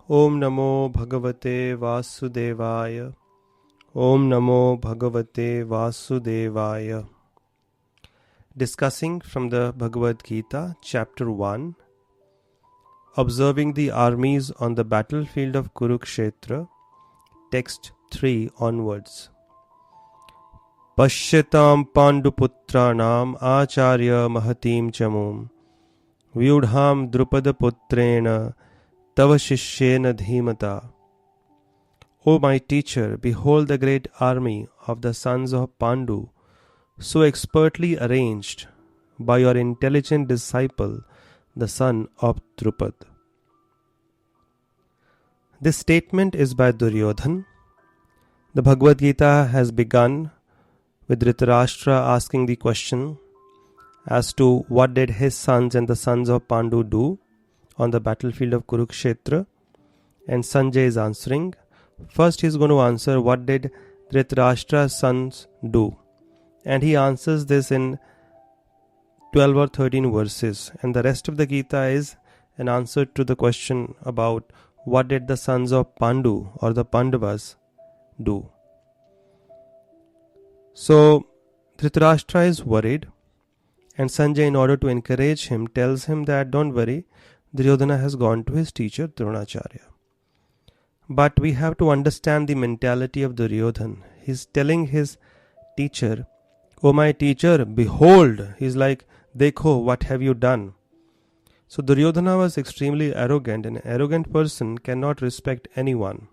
Om Namo Bhagavate Vasudevaya. Om Namo Bhagavate Vasudevaya. Discussing from the Bhagavad Gita, Chapter 1, Observing the armies on the battlefield of Kurukshetra, Text 3 onwards. Pashyatam Panduputranam Acharya Mahatim Chamum Vyudham Drupadaputrena Tava Shishyena Dhimata. O my teacher, behold the great army of the sons of Pandu, so expertly arranged by your intelligent disciple, the son of Drupad. This statement is by Duryodhana. The Bhagavad Gita has begun with Dhritarashtra asking the question as to what did his sons and the sons of Pandu do on the battlefield of Kurukshetra, and Sanjay is answering. First he is going to answer what did Dhritarashtra's sons do, and he answers this in 12 or 13 verses, and the rest of the Gita is an answer to the question about what did the sons of Pandu or the Pandavas do. So Dhritarashtra is worried, and Sanjay, in order to encourage him, tells him that don't worry, Duryodhana has gone to his teacher Dronacharya. But we have to understand the mentality of Duryodhana. He's telling his teacher, "O my teacher, behold," he's like, "Dekho, what have you done?" So Duryodhana was extremely arrogant. An arrogant person cannot respect anyone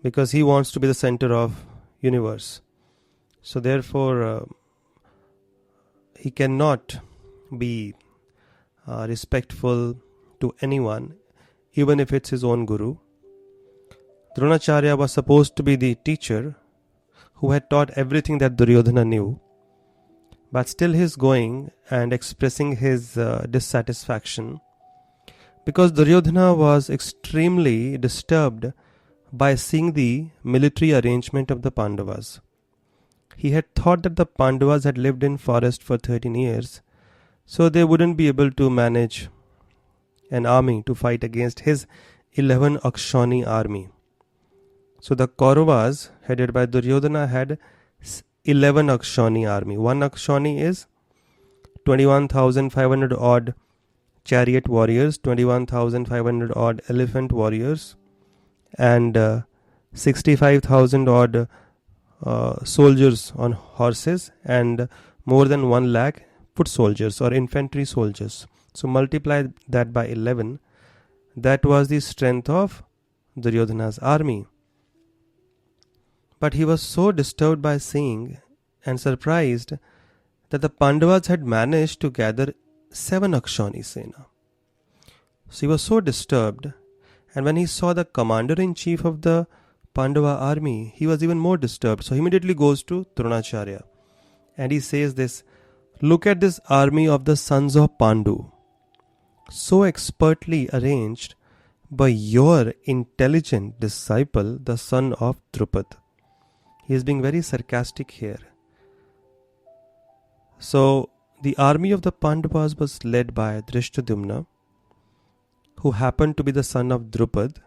because he wants to be the center of universe. So therefore he cannot be respectful to anyone, even if it's his own guru. Dronacharya was supposed to be the teacher who had taught everything that Duryodhana knew, but still he is going and expressing his dissatisfaction because Duryodhana was extremely disturbed by seeing the military arrangement of the Pandavas. He had thought that the Pandavas had lived in forest for 13 years, so they wouldn't be able to manage an army to fight against his 11 Akshani army. So the Kauravas, headed by Duryodhana, had 11 Akshani army. One Akshani is 21,500 odd chariot warriors, 21,500 odd elephant warriors, and 65,000 odd soldiers on horses, and more than 1 lakh foot soldiers or infantry soldiers. So multiply that by 11. That was the strength of Duryodhana's army. But he was so disturbed by seeing and surprised that the Pandavas had managed to gather 7 Akshani Sena. So he was so disturbed, and when he saw the commander-in-chief of the Pandava army, he was even more disturbed. So he immediately goes to Dronacharya and he says this, "Look at this army of the sons of Pandu, so expertly arranged by your intelligent disciple, the son of Drupad." He is being very sarcastic here. So the army of the Pandavas was led by Drishtadumna, who happened to be the son of Drupad,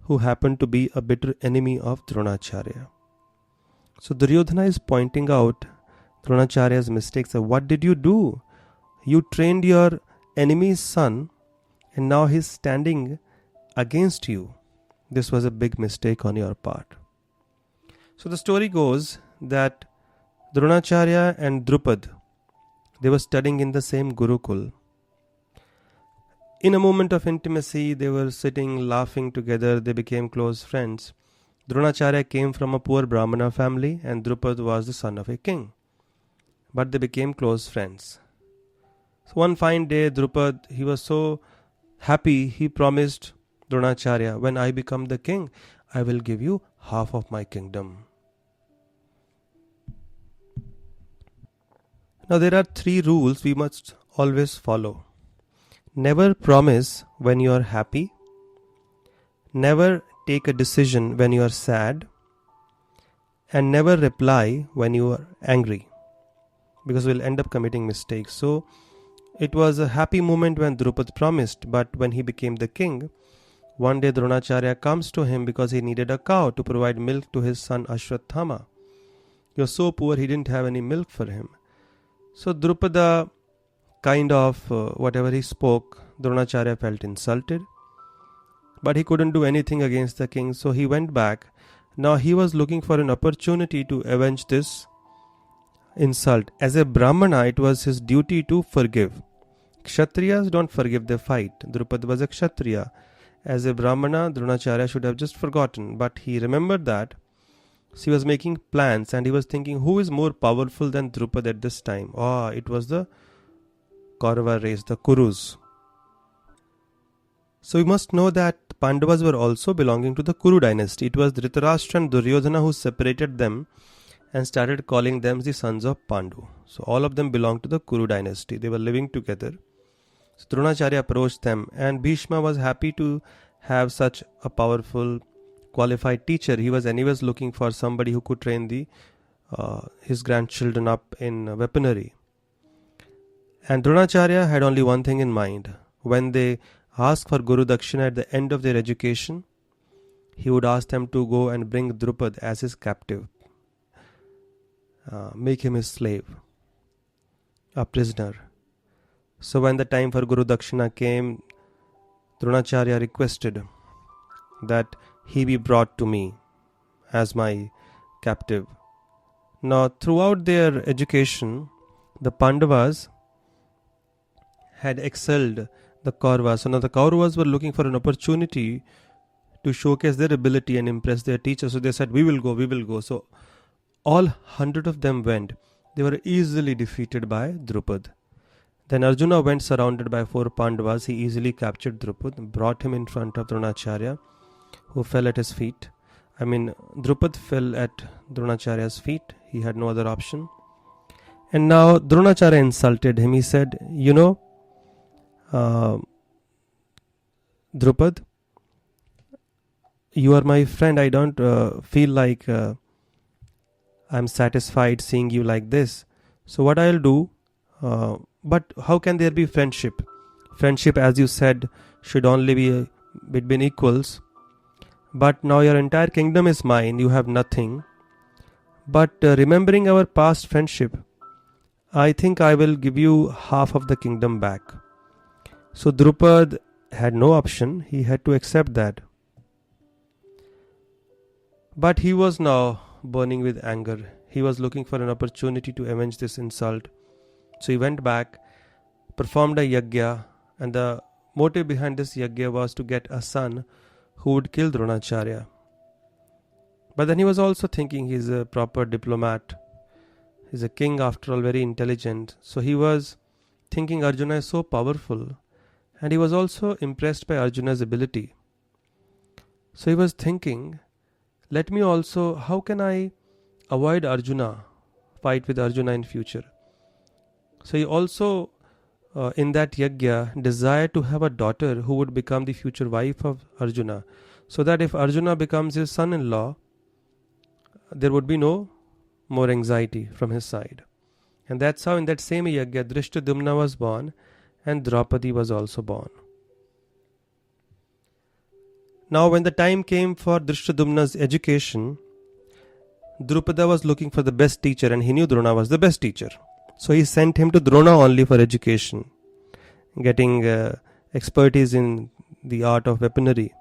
who happened to be a bitter enemy of Dronacharya. So Duryodhana is pointing out Dronacharya's mistakes. What did you do? You trained your enemy's son, and now he's standing against you. This was a big mistake on your part. So the story goes that Dronacharya and Drupad, they were studying in the same Gurukul. In a moment of intimacy, they were sitting, laughing together. They became close friends. Dronacharya came from a poor Brahmana family, and Drupad was the son of a king. But they became close friends. So one fine day, Drupad, he was so happy, he promised Dronacharya, "When I become the king, I will give you half of my kingdom." Now there are 3 rules we must always follow. Never promise when you are happy. Never take a decision when you are sad. And never reply when you are angry, because we'll end up committing mistakes. So It was a happy moment when Drupad promised, but when he became the king, one day Dronacharya comes to him because he needed a cow to provide milk to his son Ashwathama. He was so poor he didn't have any milk for him. So Drupada whatever he spoke, Dronacharya felt insulted. But he couldn't do anything against the king, so he went back. Now he was looking for an opportunity to avenge this insult. As a Brahmana, it was his duty to forgive. Kshatriyas don't forgive, they fight. Drupad was a Kshatriya. As a Brahmana, Dronacharya should have just forgotten, but he remembered that. So he was making plans and he was thinking, who is more powerful than Drupad at this time? It was the Kaurava race, the Kurus. So we must know that Pandavas were also belonging to the Kuru dynasty. It was Dhritarashtra and Duryodhana who separated them and started calling them the sons of Pandu. So all of them belonged to the Kuru dynasty. They were living together. So Dronacharya approached them, and Bhishma was happy to have such a powerful, qualified teacher. He was anyways looking for somebody who could train his grandchildren up in weaponry. And Dronacharya had only one thing in mind. When they asked for Guru Dakshina at the end of their education, he would ask them to go and bring Drupad as his captive. Make him his slave, a prisoner. So when the time for Guru Dakshina came, Dronacharya requested that he be brought to me as my captive. Now throughout their education, the Pandavas had excelled the Kauravas. So now the Kauravas were looking for an opportunity to showcase their ability and impress their teachers. So they said, we will go. So all 100 of them went. They were easily defeated by Drupad. Then Arjuna went surrounded by 4 Pandavas. He easily captured Drupad, brought him in front of Dronacharya, who fell at his feet. Drupad fell at Dronacharya's feet. He had no other option. And now Dronacharya insulted him. He said, Drupad, you are my friend. I don't feel like I'm satisfied seeing you like this. So what I'll do, but how can there be friendship? Friendship, as you said, should only be between equals. But now your entire kingdom is mine. You have nothing. But remembering our past friendship, I think I will give you half of the kingdom back. So Drupad had no option. He had to accept that. But he was now burning with anger. He was looking for an opportunity to avenge this insult. So he went back, performed a yajna, and the motive behind this yajna was to get a son who would kill Dronacharya. But then he was also thinking he's a proper diplomat. He's a king after all, very intelligent. So he was thinking Arjuna is so powerful, and he was also impressed by Arjuna's ability. So he was thinking, how can I avoid Arjuna, fight with Arjuna in future? So he also, in that yajna, desired to have a daughter who would become the future wife of Arjuna. So that if Arjuna becomes his son-in-law, there would be no more anxiety from his side. And that's how in that same yajna, Drishtadumna was born and Draupadi was also born. Now when the time came for Drishtadumna's education, Drupada was looking for the best teacher, and he knew Drona was the best teacher. So he sent him to Drona only for education, getting expertise in the art of weaponry.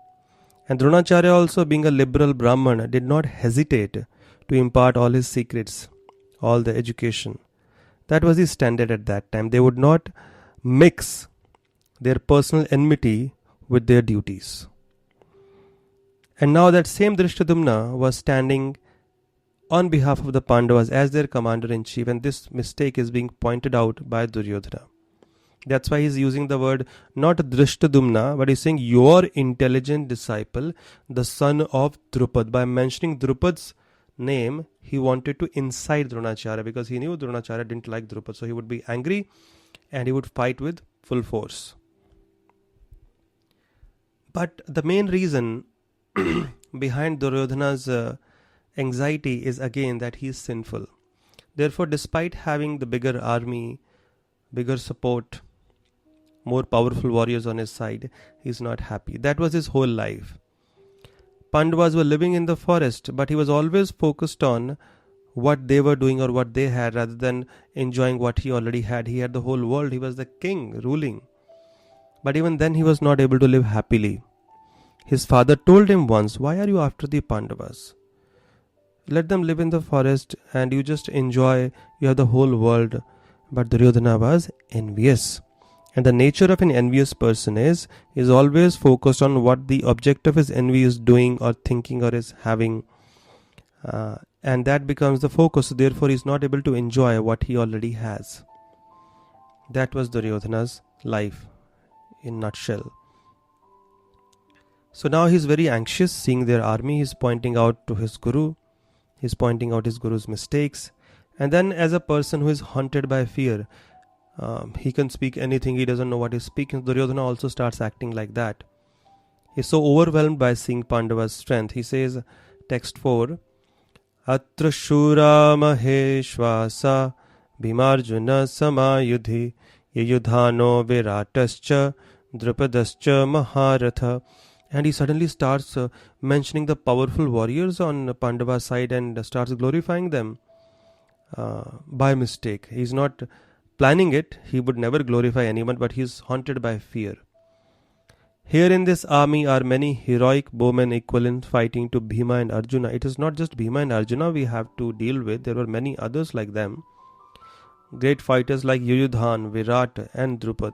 And Dronacharya, also being a liberal Brahmana, did not hesitate to impart all his secrets, all the education. That was the standard at that time. They would not mix their personal enmity with their duties. And now that same Drishtadumna was standing on behalf of the Pandavas as their commander-in-chief, and this mistake is being pointed out by Duryodhana. That's why he's using the word not Drishtadumna, but he's saying your intelligent disciple, the son of Drupad. By mentioning Drupad's name, he wanted to incite Dronacharya, because he knew Dronacharya didn't like Drupad, so he would be angry and he would fight with full force. But the main reason behind Duryodhana's anxiety is again that he is sinful. Therefore, despite having the bigger army, bigger support, more powerful warriors on his side, he's not happy. That was his whole life. Pandavas were living in the forest, but he was always focused on what they were doing or what they had rather than enjoying what he already had. He had the whole world. He was the king ruling. But even then he was not able to live happily. His father told him once, "Why are you after the Pandavas? Let them live in the forest and you just enjoy. You have the whole world." But Duryodhana was envious. And the nature of an envious person is always focused on what the object of his envy is doing or thinking or is having. And that becomes the focus. Therefore, he is not able to enjoy what he already has. That was Duryodhana's life in a nutshell. So now he is very anxious seeing their army. He is pointing out to his guru. He is pointing out his guru's mistakes. And then as a person who is haunted by fear, he can speak anything. He doesn't know what he's speaking. Duryodhana also starts acting like that. He's so overwhelmed by seeing Pandava's strength. He says, text 4, Atra shura maheshvasa bhimarjuna samayudhi yayudhano viratascha drupadascha maharatha. And he suddenly starts mentioning the powerful warriors on Pandava's side and starts glorifying them by mistake. He's not planning it. He would never glorify anyone, but he's haunted by fear. Here in this army are many heroic bowmen equivalent fighting to Bhima and Arjuna. It is not just Bhima and Arjuna we have to deal with. There were many others like them. Great fighters like Duryodhana, Virat and Drupad.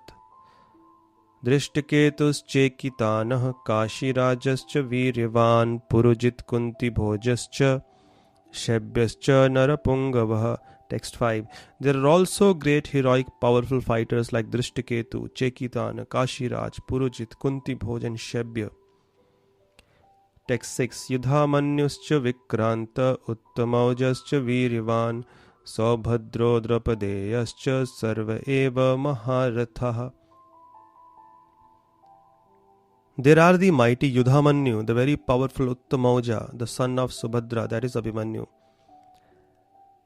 Drishtaketus Chekitanah Kashirajascha Viryavan Purujit Kunti Bhojascha Shebyascha Narapungavah. Text 5. There are also great heroic powerful fighters like Drishtaketu, Chekitana, Kashiraj, Purujit, Kunti Bhoj and Shebya. Text 6. Yudhamanyuscha Vikranta Uttamaujascha Viryavan Saubhadro Drapadeyascha Sarva Eva Maharatha. There are the mighty Yudhamanyu, the very powerful Uttamauja, the son of Subhadra, that is Abhimanyu,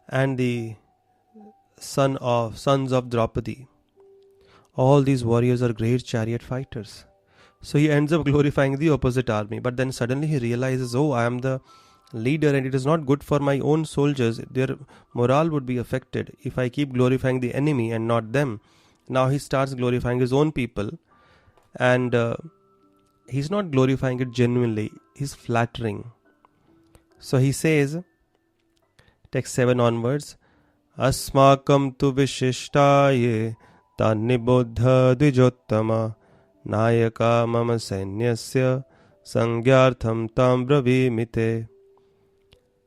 and the sons of Draupadi. All these warriors are great chariot fighters. So he ends up glorifying the opposite army. But then suddenly he realizes, oh, I am the leader and it is not good for my own soldiers. Their morale would be affected if I keep glorifying the enemy and not them. Now he starts glorifying his own people. And he's not glorifying it genuinely. He's flattering. So he says, text 7 onwards, Asmakam tu vishishtaye tanibuddha dvijottama nayaka mama sainyasya sangyartham tam bravimite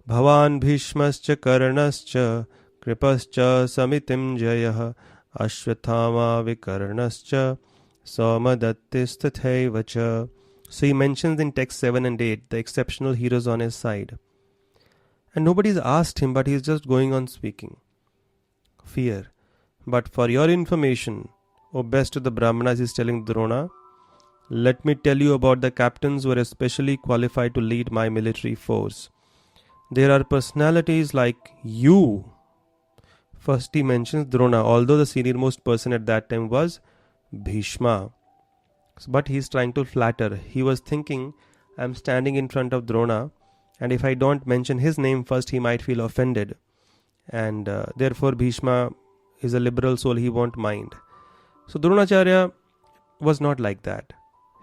bhavan bhishmascha karnascha kripascha samitim jayah ashwathama vikarnascha Somadattisthathaivacha. So he mentions in text 7 and 8 the exceptional heroes on his side. And nobody's asked him, but he's just going on speaking. Fear. But for your information, O best of the Brahmanas, he's telling Drona, let me tell you about the captains who are especially qualified to lead my military force. There are personalities like you. First he mentions Drona, although the senior-most person at that time was Bhishma. But he is trying to flatter. He was thinking, I am standing in front of Drona, and if I don't mention his name first, he might feel offended. And therefore Bhishma is a liberal soul, he won't mind. So Dronacharya was not like that.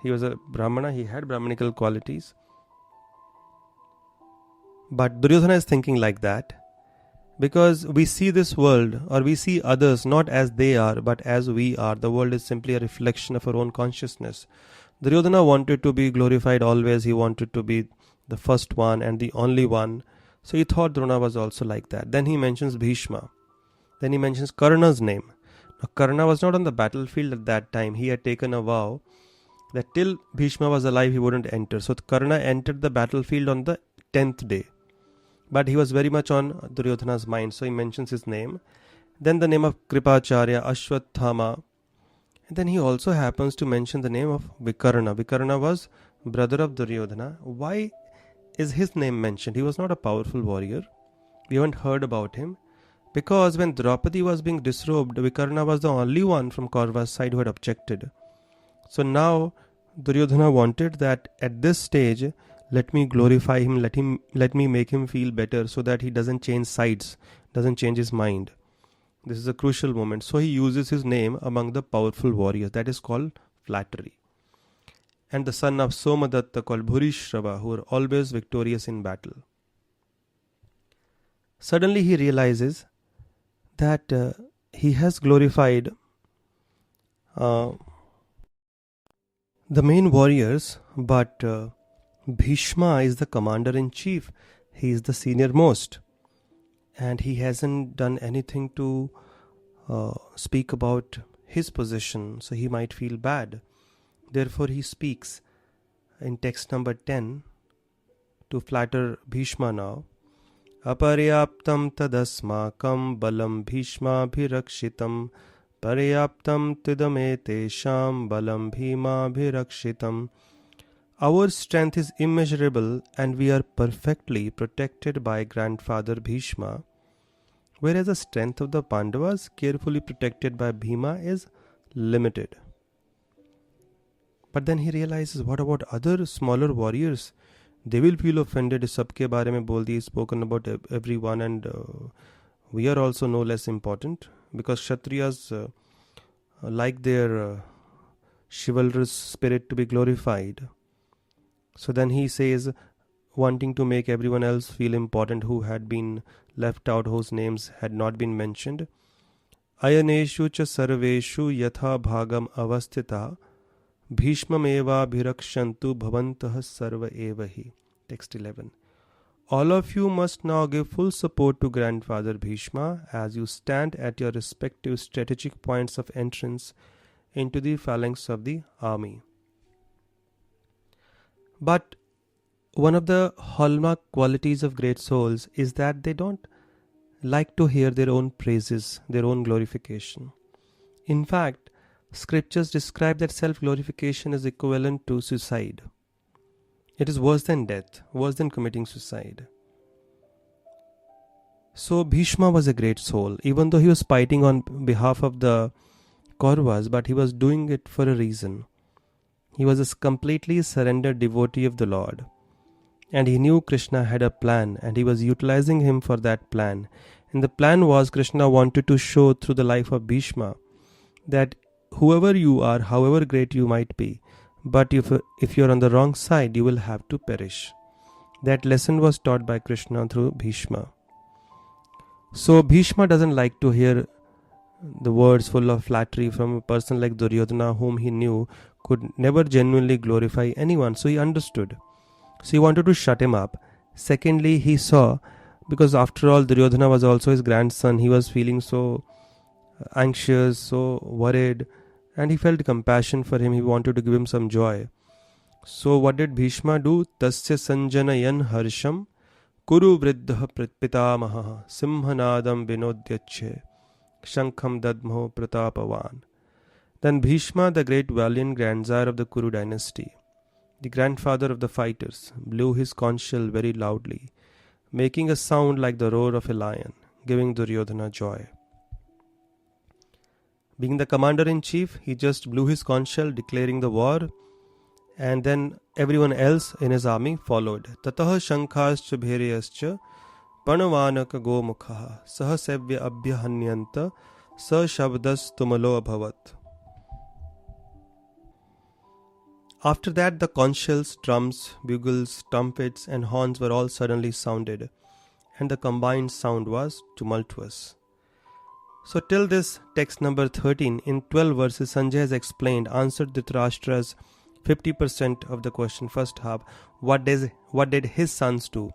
He was a Brahmana, he had Brahmanical qualities. But Duryodhana is thinking like that because we see this world or we see others not as they are but as we are. The world is simply a reflection of our own consciousness. Duryodhana wanted to be glorified always. He wanted to be the first one and the only one. So he thought Drona was also like that. Then he mentions Bhishma. Then he mentions Karna's name. Now Karna was not on the battlefield at that time. He had taken a vow that till Bhishma was alive he wouldn't enter. So Karna entered the battlefield on the 10th day. But he was very much on Duryodhana's mind, so he mentions his name. Then the name of Kripacharya, Ashwathama. And then he also happens to mention the name of Vikarna. Vikarna was brother of Duryodhana. Why is his name mentioned? He was not a powerful warrior. We haven't heard about him. Because when Draupadi was being disrobed, Vikarna was the only one from Kaurava's side who had objected. So now Duryodhana wanted that at this stage, let me glorify him, let me make him feel better so that he doesn't change sides, doesn't change his mind. This is a crucial moment. So he uses his name among the powerful warriors. That is called flattery. And the son of Somadatta called Bhurishrava, who were always victorious in battle. Suddenly he realizes that he has glorified the main warriors, but Bhishma is the commander-in-chief. He is the senior most. And he hasn't done anything to speak about his position, so he might feel bad. Therefore he speaks in text number 10 to flatter Bhishma now. Aparyaptam tadasmakam balam bhishma bhirakshitam paryaptam tidametesham balam bhima bhirakshitam. Our strength is immeasurable and we are perfectly protected by grandfather Bhishma, whereas the strength of the Pandavas, carefully protected by Bhima, is limited. But then he realizes, what about other smaller warriors? They will feel offended if sabke bare mein bol diye, spoken about everyone, and we are also no less important, because Kshatriyas like their chivalrous spirit to be glorified. So then he says, wanting to make everyone else feel important who had been left out, whose names had not been mentioned, Ayaneshu cha sarveshu yatha bhagam avastita Bhishmam eva bhirakshantu bhavantah sarva evahi. Text 11. All of you must now give full support to grandfather Bhishma as you stand at your respective strategic points of entrance into the phalanx of the army. But one of the hallmark qualities of great souls is that they don't like to hear their own praises, their own glorification. In fact, scriptures describe that self-glorification is equivalent to suicide. It is worse than death, worse than committing suicide. So Bhishma was a great soul, even though he was fighting on behalf of the Kauravas, but he was doing it for a reason. He was a completely surrendered devotee of the Lord. And he knew Krishna had a plan, and he was utilizing him for that plan. And the plan was, Krishna wanted to show through the life of Bhishma that whoever you are, however great you might be, but if you're on the wrong side, you will have to perish. That lesson was taught by Krishna through Bhishma. So Bhishma doesn't like to hear the words full of flattery from a person like Duryodhana, whom he knew could never genuinely glorify anyone. So he understood. So he wanted to shut him up. Secondly, he saw, because after all Duryodhana was also his grandson, he was feeling so anxious, so worried, and he felt compassion for him. He wanted to give him some joy. So what did Bhishma do? Tasya sanjanayan harsham kuru vriddha pitamaha simhanadam vinodyache shankham dadmho pratapavan. Then Bhishma, the great valiant grandsire of the Kuru dynasty, the grandfather of the fighters, blew his conch shell very loudly, making a sound like the roar of a lion, giving Duryodhana joy. Being the commander-in-chief, he just blew his conch shell, declaring the war, and then everyone else in his army followed. Tataha shankhascha bhairiyascha panavanaka gomukha sahasevya abhyahanyanta sa shabdas tumalo abhavat. After that, the conch shells, drums, bugles, trumpets, and horns were all suddenly sounded, and the combined sound was tumultuous. So till this text number 13, in 12 verses, Sanjay has explained, answered Dhritarashtra's 50% of the question, first half, what did his sons do?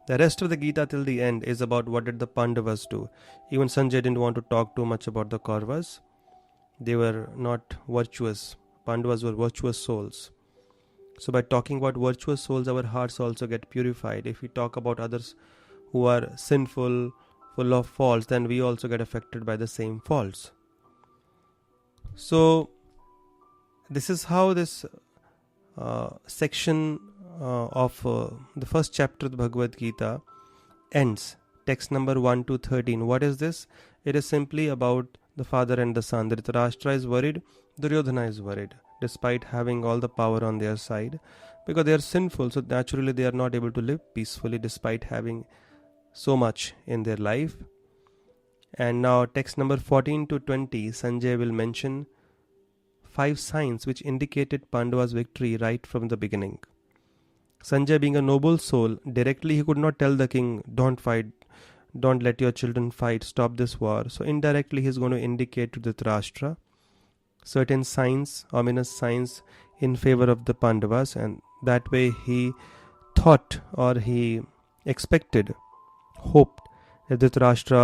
The rest of the Gita till the end is about what did the Pandavas do. Even Sanjay didn't want to talk too much about the Kauravas. They were not virtuous. Pandavas were virtuous souls. So by talking about virtuous souls, our hearts also get purified. If we talk about others who are sinful, full of faults, then we also get affected by the same faults. So this is how this section of the first chapter of the Bhagavad Gita ends. text number 1 to 13. What is this? It is simply about the father and the son. Dhritarashtra is worried, Duryodhana is worried, despite having all the power on their side, because they are sinful, so naturally they are not able to live peacefully despite having so much in their life. And now text number 14 to 20, Sanjay will mention 5 signs which indicated Pandava's victory right from the beginning. Sanjay, being a noble soul, directly he could not tell the king, don't fight, don't let your children fight, stop this war. So indirectly he is going to indicate to Dhritarashtra certain signs, ominous signs in favor of the Pandavas, and that way he thought, or he expected, hoped that Dhritarashtra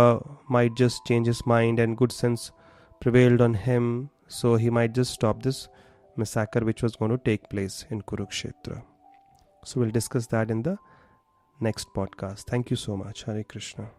might just change his mind and good sense prevailed on him, so he might just stop this massacre which was going to take place in Kurukshetra. So we'll discuss that in the next podcast. Thank you so much. Hare Krishna.